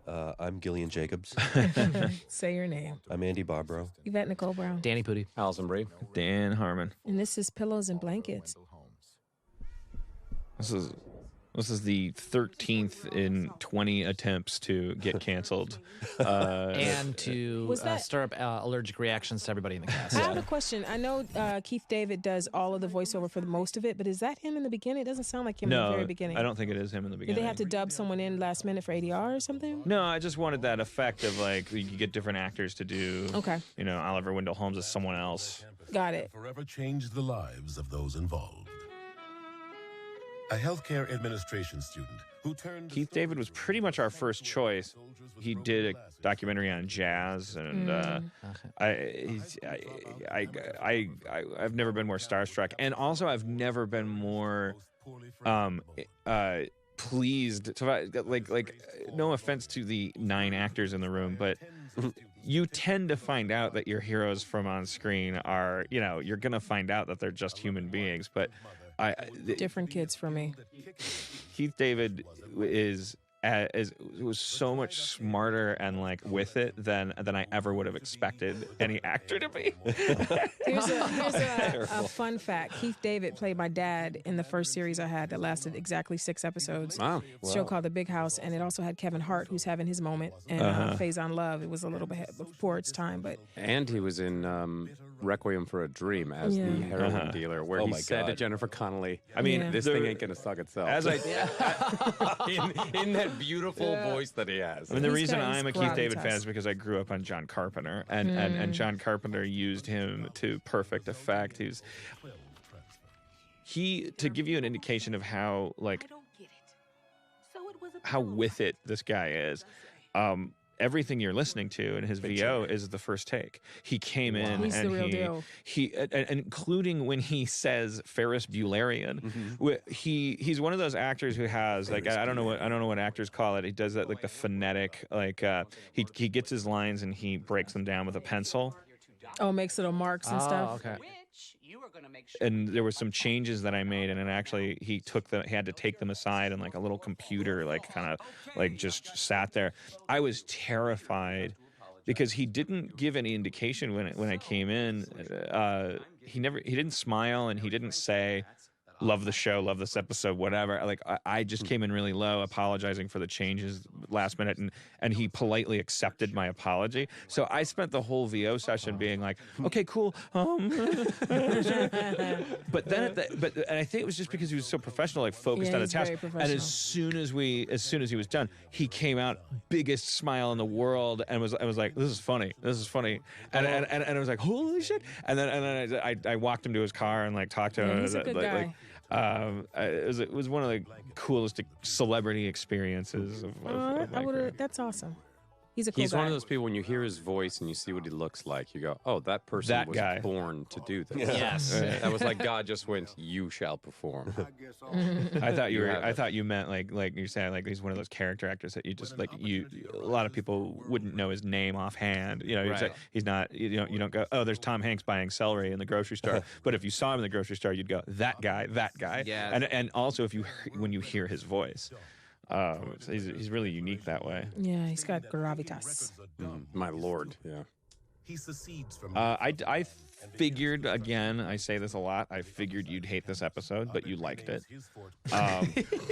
I'm Gillian Jacobs. Say your name. I'm Andy Barbro. Yvette Nicole Brown. Danny Pudi. Allison Brie. Dan Harmon. And this is Pillows and Blankets. This is the 13th in 20 attempts to get canceled. And to stir up allergic reactions to everybody in the cast. I have a question. I know Keith David does all of the voiceover for the most of it, but is that him in the beginning? It doesn't sound like him in the very beginning. I don't think it is him in the beginning. Did they have to dub someone in last minute for ADR or something? No, I just wanted that effect of like you get different actors to do. Okay. You know, Oliver Wendell Holmes is someone else. Got it. Forever changed the lives of those involved. A healthcare administration student who turned... Keith David was pretty much our first choice. He did a documentary on jazz, and I've never been more starstruck. And also, I've never been more pleased. So, like, no offense to the 9 actors in the room, but you tend to find out that your heroes from on screen are, you know, you're going to find out that they're just human beings, but... different kids for me. Keith David was so much smarter and like with it than I ever would have expected any actor to be. Here's a fun fact. Keith David played my dad in the first series I had that lasted exactly 6 episodes. Wow. It's a show called The Big House, and it also had Kevin Hart, who's having his moment, and Faison Love. It was a little bit before its time, but... And he was in Requiem for a Dream as the heroin dealer, where he said to Jennifer Connelly, I mean, this thing ain't going to suck itself. As I in that beautiful voice that he has. I mean, the reason I'm a Keith David fan is because I grew up on John Carpenter, and John Carpenter used him to perfect effect. To give you an indication of how how with it this guy is. Everything you're listening to in his VO is the first take. He came in He's and the real deal. including when he says Ferris Buellerian. He's one of those actors who has like I don't know what actors call it. He does that like the phonetic he gets his lines and he breaks them down with a pencil. Oh, makes little marks and stuff. Okay. And there were some changes that I made, and it actually he had to take them aside, and like a little computer just sat there. I was terrified because he didn't give any indication when I came in. He didn't smile, and he didn't say, "Love the show, love this episode," whatever. Like I just came in really low, apologizing for the changes last minute, and he politely accepted my apology. So I spent the whole VO session being like, "Okay, cool." But then, and I think it was just because he was so professional, like focused on his task. And as soon as he was done, he came out biggest smile in the world, and was like, "This is funny. This is funny." And I was like, "Holy shit!" And then I walked him to his car and like talked to him. He's a good guy. It was one of the coolest celebrity experiences of my career. That's awesome. He's a cool guy. He's one of those people, when you hear his voice and you see what he looks like, you go, oh, that person was born to do this. Yes. That was like God just went, you shall perform. I thought you meant like you're saying like he's one of those character actors that you just like a lot of people wouldn't know his name offhand. You know, Right. he's not you don't go, oh, there's Tom Hanks buying celery in the grocery store. But if you saw him in the grocery store, you'd go, that guy. Yeah. And also when you hear his voice. He's really unique that way. Yeah, he's got gravitas. My Lord, yeah. He secedes from I figured, again, I say this a lot, I figured you'd hate this episode, but you liked it.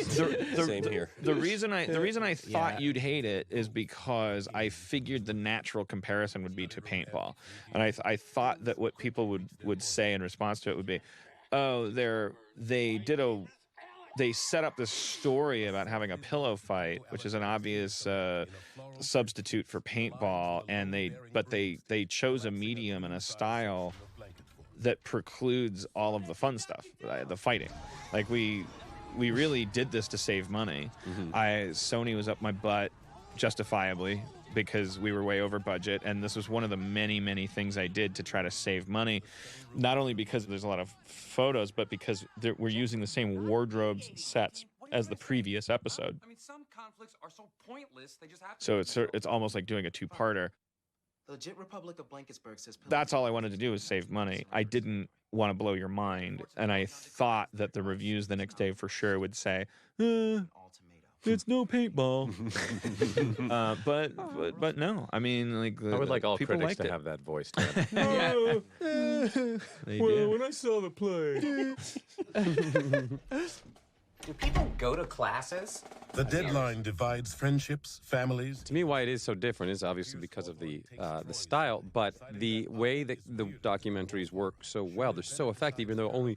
Same here. The reason I thought you'd hate it is because I figured the natural comparison would be to paintball. And I thought that what people would say in response to it would be, oh, they set up this story about having a pillow fight, which is an obvious substitute for paintball, but they chose a medium and a style that precludes all of the fun stuff, the fighting. Like we really did this to save money. Sony was up my butt, justifiably, because we were way over budget, and this was one of the many, many things I did to try to save money, not only because there's a lot of photos, but because we're using the same wardrobes and sets as the previous episode. I mean, some conflicts are so pointless, they just happen. So it's almost like doing a two-parter. The legit Republic of Blanketsburg says... That's all I wanted to do was save money. I didn't want to blow your mind, and I thought that the reviews the next day for sure would say, it's no paintball. But no, I mean, like I would like all people critics liked to it. have that voice. They did. When I saw the play. Do people go to classes? The deadline divides friendships, families. To me, why it is so different is obviously because of the style, but the way that the documentaries work so well. They're so effective, even though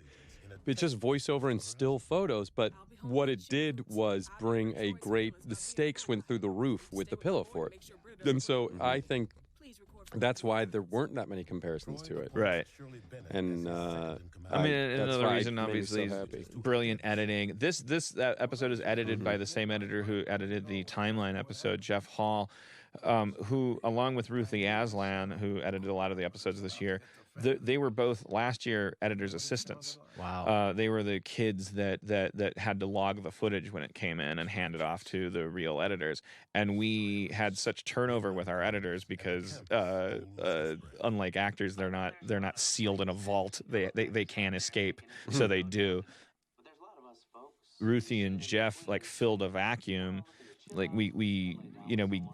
it's just voiceover and still photos. But what it did was bring the stakes went through the roof with the pillow fort. And so I think that's why there weren't that many comparisons to it. Right. And I mean, another reason, obviously, is brilliant editing. This episode is edited by the same editor who edited the Timeline episode, Jeff Hall, who, along with Ruthie Aslan, who edited a lot of the episodes this year, they were both last year editors' assistants. Wow. They were the kids that had to log the footage when it came in and hand it off to the real editors. And we had such turnover with our editors because, unlike actors, they're not sealed in a vault. They can escape, so they do. Ruthie and Jeff filled a vacuum. Like we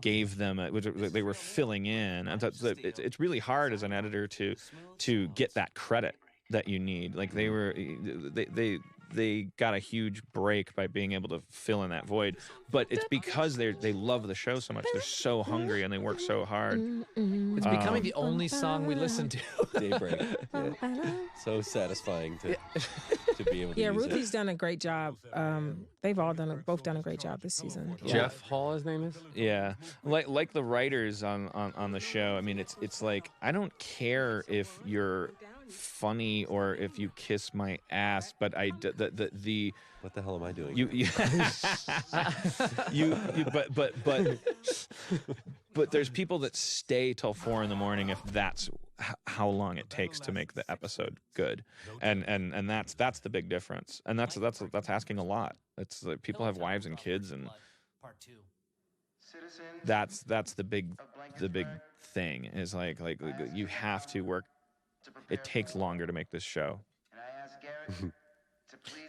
gave them they were filling in, and it's really hard as an editor to get that credit that you need. Like they got a huge break by being able to fill in that void, but it's because they love the show so much. They're so hungry and they work so hard. It's becoming the only song we listen to. Daybreak. Yeah. So satisfying to be able to use Ruthie's done a great job. They've all both done a great job this season. Jeff Hall, his name is? Yeah. Like the writers on the show, I mean, it's like, I don't care if you're funny or if you kiss my ass, but what the hell am I doing? But there's people that stay till 4 a.m. if that's how long it takes to make the episode good, and that's the big difference, and that's asking a lot. It's like people have wives and kids, and that's the big thing is like you have to work. It takes longer to make this show.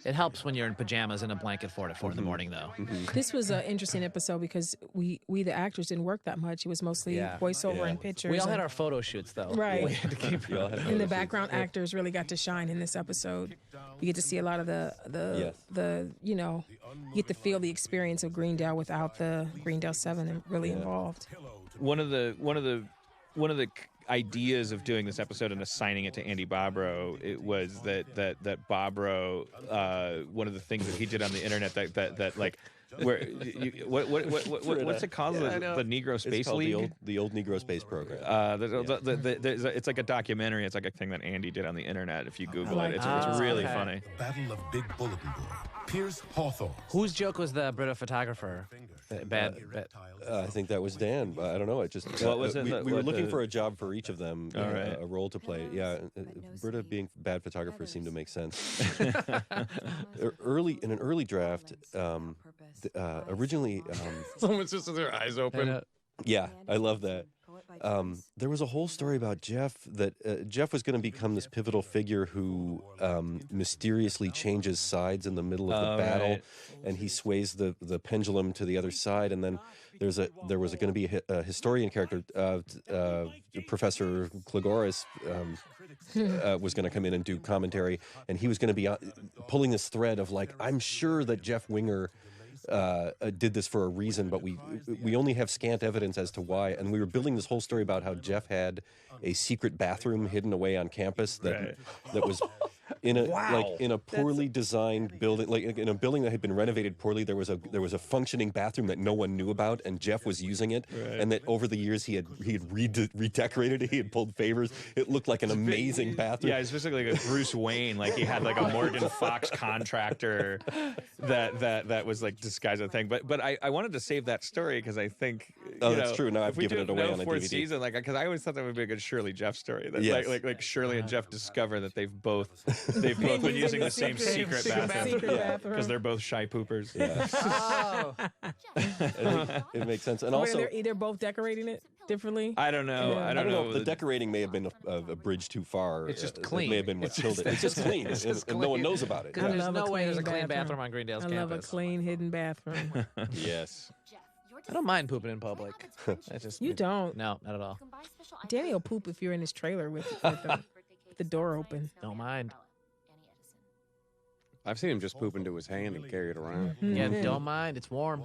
It helps when you're in pajamas and a blanket fort at 4 in the morning, though. This was an interesting episode because we the actors didn't work that much. It was mostly voiceover and pictures. We all had our photo shoots, though. Right. We had to keep and the background actors really got to shine in this episode. You get to see a lot of the you get to feel the experience of Greendale without the Greendale 7 really involved. One of the ideas of doing this episode and assigning it to Andy Bobrow, it was that Bobrow, one of the things that he did on the internet that like where what's it called, the Negro Space League, the old Negro Space program. It's like a documentary. It's like a thing that Andy did on the internet. If you Google it, it's really funny. Battle of Big Bulletin Board. Pierce Hawthorne. Whose joke was the Brita photographer? Bad. I think that was Dan, but I don't know. It just what was it? We were looking for a job for each of them, right. a role to play. Yeah, Britta being bad photographers seemed to make sense. In an early draft, originally, Someone's just with their eyes open. yeah, I love that. There was a whole story about Jeff that Jeff was going to become this pivotal figure who mysteriously changes sides in the middle of the battle, right. and he sways the pendulum to the other side. And then there was going to be a historian character, Professor Klegoris, was going to come in and do commentary, and he was going to be pulling this thread of like, I'm sure that Jeff Winger did this for a reason, but we only have scant evidence as to why. And we were building this whole story about how Jeff had a secret bathroom hidden away on campus that was in a poorly designed building, like in a building that had been renovated poorly. There was a functioning bathroom that no one knew about, and Jeff was using it. Right. And that over the years he had redecorated it. He had pulled favors. It looked like an amazing bathroom. Yeah, it's basically like a Bruce Wayne. Like he had like a Morgan Fox contractor that was like disguised as a thing. But I wanted to save that story because I think that's trtrue. Now I've given it away on a fourth DVD. Season, because I always thought that would be a good Shirley Jeff story. That yes. like Shirley and Jeff discover that they've both been using the same secret bathroom because they're both shy poopers. Yeah. Oh. It makes sense. And Or also, they're both decorating it differently. I don't know. Yeah. I don't know. The decorating may have been a bridge too far. It's just It clean. may have been what killed it. It's just clean, and no one knows about it. I There's love no a way there's a clean clean bathroom bathroom on Greendale's I campus. love a clean hidden bathroom. Yes. I don't mind pooping in public. I just You don't. No, not at all. Danny will poop if you're in his trailer with the door open. Don't mind. I've seen him just poop into his hand and carry it around. Yeah, don't mind. It's warm.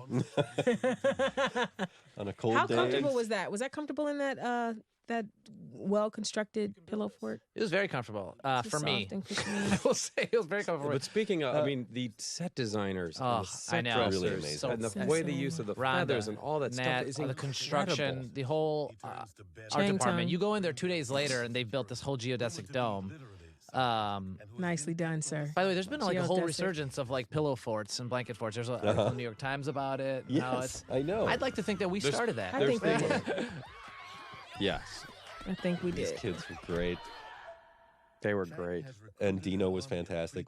On a cold How day. comfortable was that? Was that comfortable in that well-constructed pillow fort? It was very comfortable for me. Soft and cushiony. I will say it was very comfortable. But speaking of, I mean, the set designers, and Oh, the set I know. dressers, Really amazing. and the So way the insane. use of the Rhonda, feathers and all that Nat, stuff is the incredible. construction, the whole art Chang department. Tong. You go in there 2 days later, and they've built this whole geodesic dome. Nicely done, sir. By the way, there's been like a whole Geodesic. resurgence of like pillow forts and blanket forts. There's an article in the New York Times about it. How Yes, I know. I'd like to think that we started that. I think we There's did. Yes, I think we These did. kids were great. they were great. And Dino was fantastic.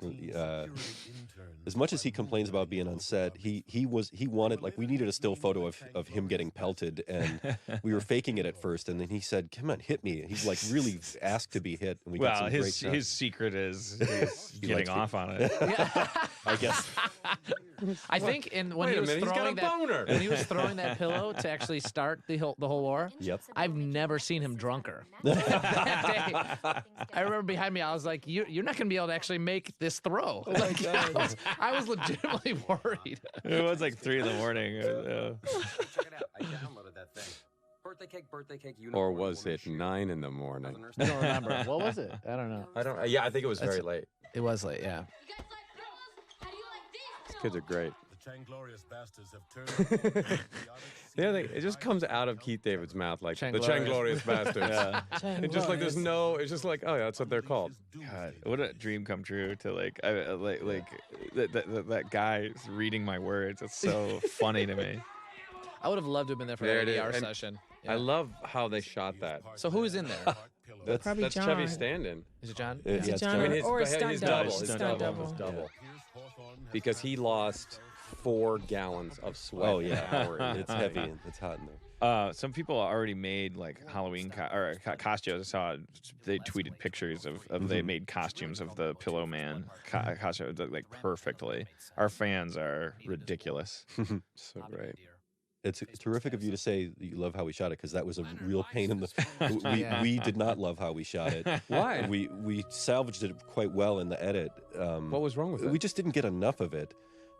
As much as he complains about being on set, he wanted, like, we needed a still photo of him getting pelted, and we were faking it at first, and then he said, "Come on, hit me." He's like really asked to be hit, and we got Well, some great shots. his secret is he's He getting likes off on it. I guess. I think when Wait he a was minute, he's got throwing a that boner. when he was throwing that pillow to actually start the whole war. Yep. I've never seen him drunker. That day, I remember behind me, I was like, "You're not going to be able to actually make this throw." Like, I was legitimately worried. It was like 3 in the morning. Check it out. I downloaded that thing. Birthday cake. Or was it 9 in the morning? I don't remember. What was it? I don't know. I don't. Yeah, I think it was very late. It was late. Yeah. These kids are great. The Changlorious bastards have turned. The other thing, it just comes out of Keith David's mouth like the Changlorious. Changlorious bastards. It's just like there's no. It's just like, oh yeah, that's what they're called. God, what a dream come true to that guy reading my words. It's so funny to me. I would have loved to have been there for There an it is. 8-hour And session. I love how they shot that. So who's in there? Probably That's John. Chevy Stand-in. Is it John? Yeah, it's John John. I mean, his, or a his stunt double. double. His Stunt double. double. Double. Because he lost 4 gallons of sweat. Oh an yeah, hour. it's heavy and it's hot in there. Some people already made like Halloween costumes. I saw they tweeted pictures of they made costumes of the Pillow Man costume like perfectly. Our fans are ridiculous. So great. It's terrific of you to say that you love how we shot it, because that was a real pain in the. We did not love how we shot it. Why? We salvaged it quite well in the edit. What was wrong with it? We just didn't get enough of it,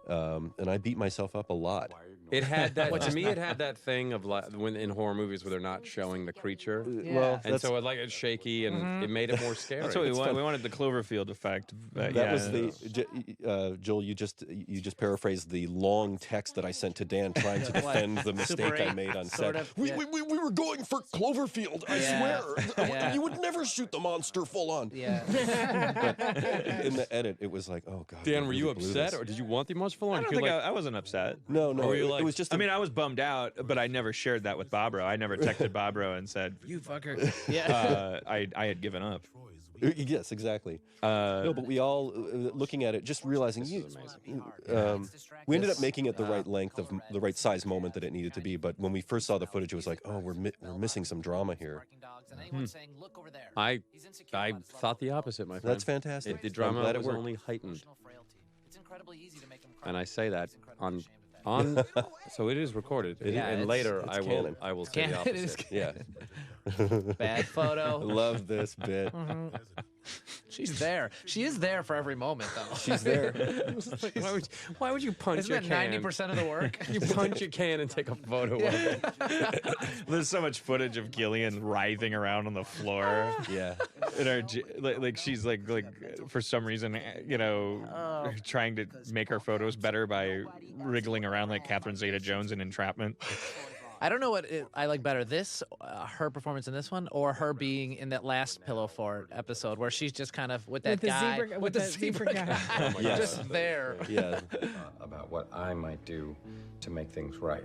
and I beat myself up a lot. It had that. To me, it had that thing of like when in horror movies where they're not showing the creature. Well, And so it's shaky, and it made it more scary. That's what we wanted. We wanted the Cloverfield effect. That was the Joel. You just paraphrased the long text that I sent to Dan trying to defend the mistake I made on set. sort of, yeah. We were going for Cloverfield. I Yeah. swear. Yeah. You would never shoot the monster full on. Yeah. But in the edit, it was like, oh god. Dan, we were you really blew upset, this. or did you want the much full I on? don't think I wasn't upset. No, Or were you it was just. I mean, I was bummed out, but I never shared that with Barbro. I never texted Barbro and said, "You fucker." Yeah. I had given up. Yes, exactly. No, but we all, looking at it, just realizing we ended up making it the right length of the right size moment that it needed to be. But when we first saw the footage, it was like, oh, we're missing some drama here. I thought the opposite, my friend. That's fantastic. The I'm drama glad it was worked. only heightened. And I say that on so it is recorded. Yeah, and it's- later it's I canon. will say the Canon, it is opposite. Yeah. Bad photo. Love this bit. She's there. She is there for every moment, though. She's there. Why would you punch Isn't your that can? 90% of the work? You punch your can and take a photo of it. There's so much footage of Gillian writhing around on the floor. Yeah. In her, like she's like for some reason, trying to make her photos better by wriggling around like Catherine Zeta-Jones in Entrapment. I don't know what I like better, this, her performance in this one, or her being in that last Pillow Fort episode where she's just kind of with that With the guy. zebra- with with the the zebra zebra guy. guy. Yes. Just there. Yeah. About what I might do to make things right.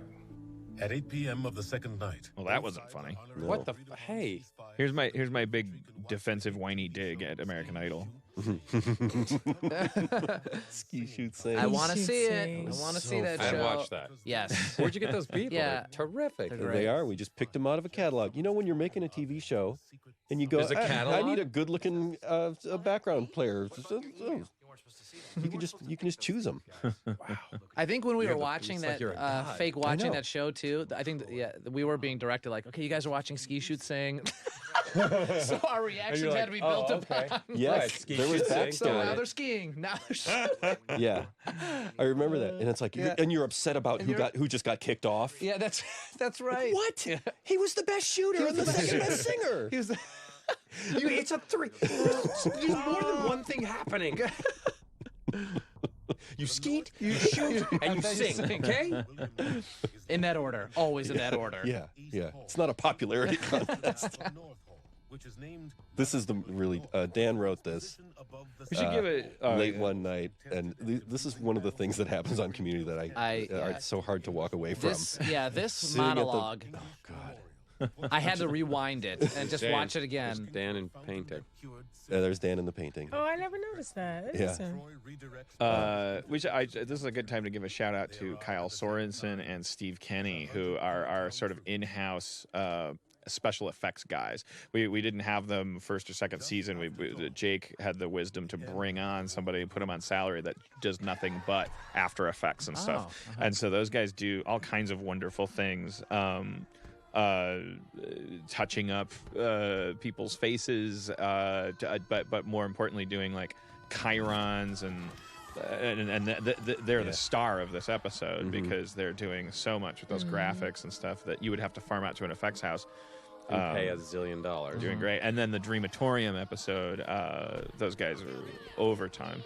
At 8 p.m. of the second night. Well, that wasn't funny. What the? Hey. Here's my big defensive whiny dig at American Idol. Ski shoot sing. I want to should see it. sing. I want to So see that I'd show. watch that. Yes. Where'd you get those beats? Yeah. They're terrific. They're great. They are. We just picked them out of a catalog. You know, when you're making a TV show and you go, There's a I catalog? need a good-looking background player. You can just choose them. I think when we You're were the- watching it's that, like you're a god. fake watching know. that show too, I think, we were being directed like, okay, you guys are watching Ski Shoot Sing. So our reactions had to be built upon. Yes, Right, ski there was shoot sing. So now backstory. they're skiing. Now they're Yeah, I remember that, and it's like, and you're upset about who just got kicked off. Yeah, that's right. What? He was the best shooter and the second best singer. He was the- It's a 3. There's more than one thing happening. You skeet, you shoot, and you sing. Okay? in that order. Always in that order. Yeah, yeah. It's not a popularity contest. This is the really Dan wrote this. We should give it late one night, and this is one of the things that happens on Community that it's so hard to walk away from. This Sitting at the- monologue. Oh God. I had to rewind it and just watch it again. Dan and painting. Yeah, there's Dan in the painting. Oh, I never noticed that. Yeah. This is a good time to give a shout out to Kyle Sorensen and Steve Kenny, who are our sort of in-house special effects guys. We didn't have them first or second season. Jake had the wisdom to bring on somebody, put him on salary that does nothing but After Effects and stuff. And so those guys do all kinds of wonderful things. Touching up people's faces, but more importantly, doing like chirons and they're the star of this episode because they're doing so much with those graphics and stuff that you would have to farm out to an effects house. And pay $1 zillion. Doing great. And then the Dreamatorium episode, those guys are overtime.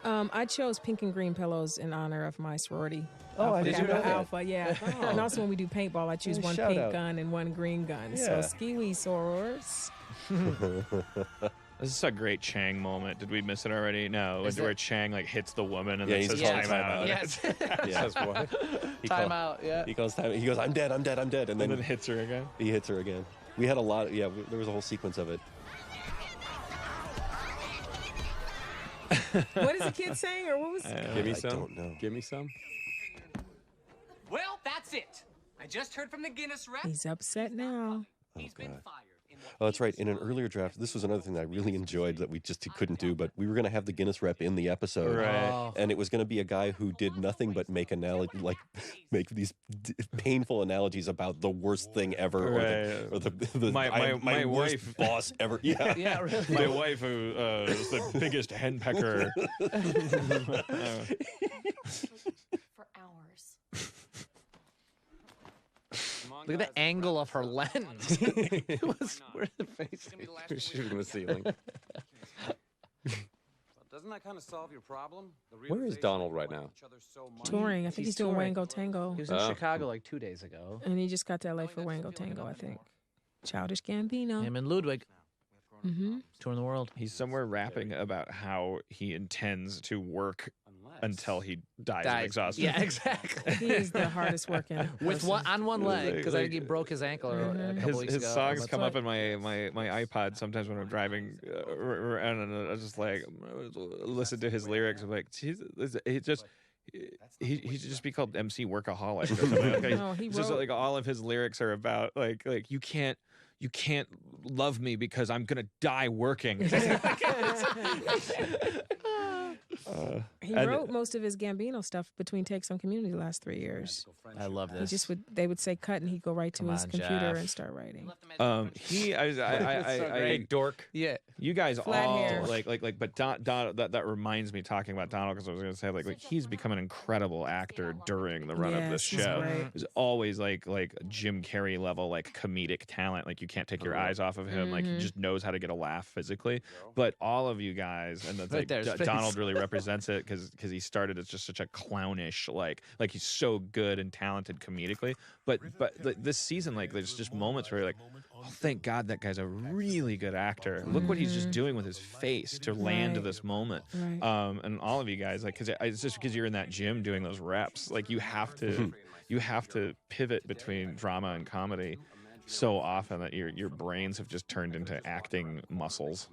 I chose pink and green pillows in honor of my sorority. Oh, I Alpha did you Kappa know that? Alpha, yeah. And also when we do paintball, I choose one shout pink out. gun and one green gun. Yeah. So ski-wee sorors. This is a great Chang moment. Did we miss it already? No. Where Chang like hits the woman and Yeah, then he's says calling time out. timeout. Yes. Yeah. Says what? Time out. Yeah. He calls time. He goes, "I'm dead. I'm dead. I'm dead," and And then then hits her again. he hits her again. We had a lot. There was a whole sequence of it. What is the kid saying? Or what was Give me I some. don't know. Give me some. Well, that's it. I just heard from the Guinness rep. He's upset now. He's been God. fired. In what Oh, that's right. In an earlier draft, this was another thing that I really enjoyed that we just couldn't do, but we were going to have the Guinness rep in the episode. Right. Oh. And it was going to be a guy who did nothing but make make these painful analogies about the worst thing ever, Right. or the My worst wife- boss ever. Yeah. Yeah, really. My wife, who is the biggest henpecker. For hours. Look at the angle of her lens. It was where the face. You're shooting the ceiling. Doesn't that kind of solve your problem? The Where is realization Donald that right we like now? each other so much. Touring. I think he's doing touring. Wango Tango. He was in Oh. Chicago like 2 days ago. And he just got to LA for Wango Tango, I think. Childish Gambino. Him and Ludwig Mm-hmm. touring the world. He's somewhere rapping about how he intends to work until he dies of exhaustion. Yeah, exactly. He is the hardest working. With person. one leg, because I Like- think he broke his ankle a couple weeks His ago. songs But- come up in my iPod sometimes when I'm driving around, and I just like listen to his lyrics. I'm like, Jesus, he should just be called MC Workaholic or something. Like, No, he it's just wrote- like all of his lyrics are about like you can't love me because I'm gonna die working. He and- wrote most of his Gambino stuff between takes on Community the last 3 years. I love He this. just they would say cut and he'd go right to Come his on, computer Jeff. and start writing. Hey, dork. Yeah. You guys Flat all hair. but that reminds me talking about Donald, because I was going to say like he's become an incredible actor during the run of this Yes, he's show. great. He's always like Jim Carrey level like comedic talent. Like you can't take your eyes off of him. Like he just knows how to get a laugh physically. But all of you guys, and that's Right like there's face. Donald really represents it because he started as just such a clownish like he's so good and talented comedically. But this season like there's just moments where you're like, oh, thank God that guy's a really good actor. Look what he's just doing with his face to land to Right. this moment. Right. And all of you guys, like, because it's just because you're in that gym doing those reps, like you have to pivot between drama and comedy so often that your brains have just turned into acting muscles.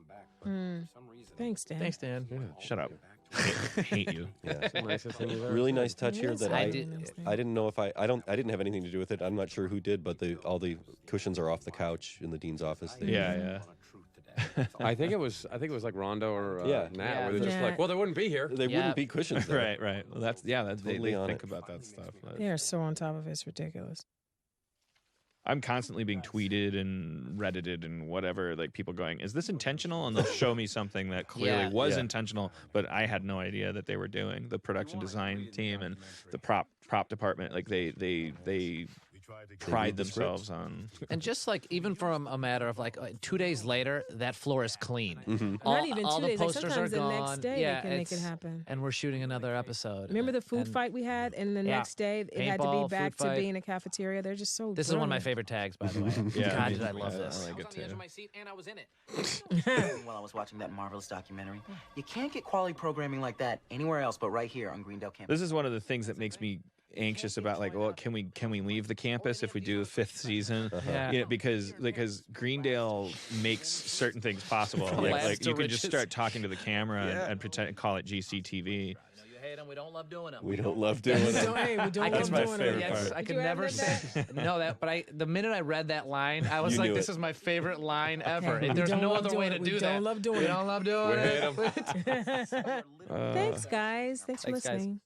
Thanks, Dan. Thanks, Dan. Shut up. Hate you. Yeah. Nicest thing you've ever Really seen. nice touch here that I didn't know if I didn't have anything to do with it. I'm not sure who did, but all the cushions are off the couch in the dean's office. Yeah. I think it was like Rondo or Yeah. Nat, where they're just like, well, they wouldn't be here. They wouldn't be cushions there. Right. Well, that's Totally they on think it. about that stuff. They are so on top of it. It's ridiculous. I'm constantly being tweeted and Reddited and whatever, like people going, is this intentional? And they'll show me something that clearly was intentional, but I had no idea that they were doing. The production design team and the prop department, like they pride themselves on. And just like even from a matter of like 2 days later, that floor is clean. Not even 2 the days. Like posters sometimes are the gone. next day they can make it happen. And we're shooting another episode. Remember the food fight we had, and the next day it had to be Paintball, back food to fight. being a cafeteria. They're just so. This is one of my favorite tags, by the way. God, did I love this. I like it too. of my seat and I was in it. While I was watching that marvelous documentary, you can't get quality programming like that anywhere else but right here on Greendale campus. This is one of the things that makes me anxious about, like, well, can we leave the campus if we do the 5th season? You know, because Greendale makes certain things possible. Like you can just start talking to the camera and pretend call it GCTV. Hate them. We don't love doing them. We don't love doing it. That's my favorite part. I could never say but the minute I read that line, I was You like, knew this it. is my favorite line ever. We There's don't no love other way to doing it. do We that. don't love doing We it. don't love doing it. Thanks, guys. Thanks for Thanks, guys. listening.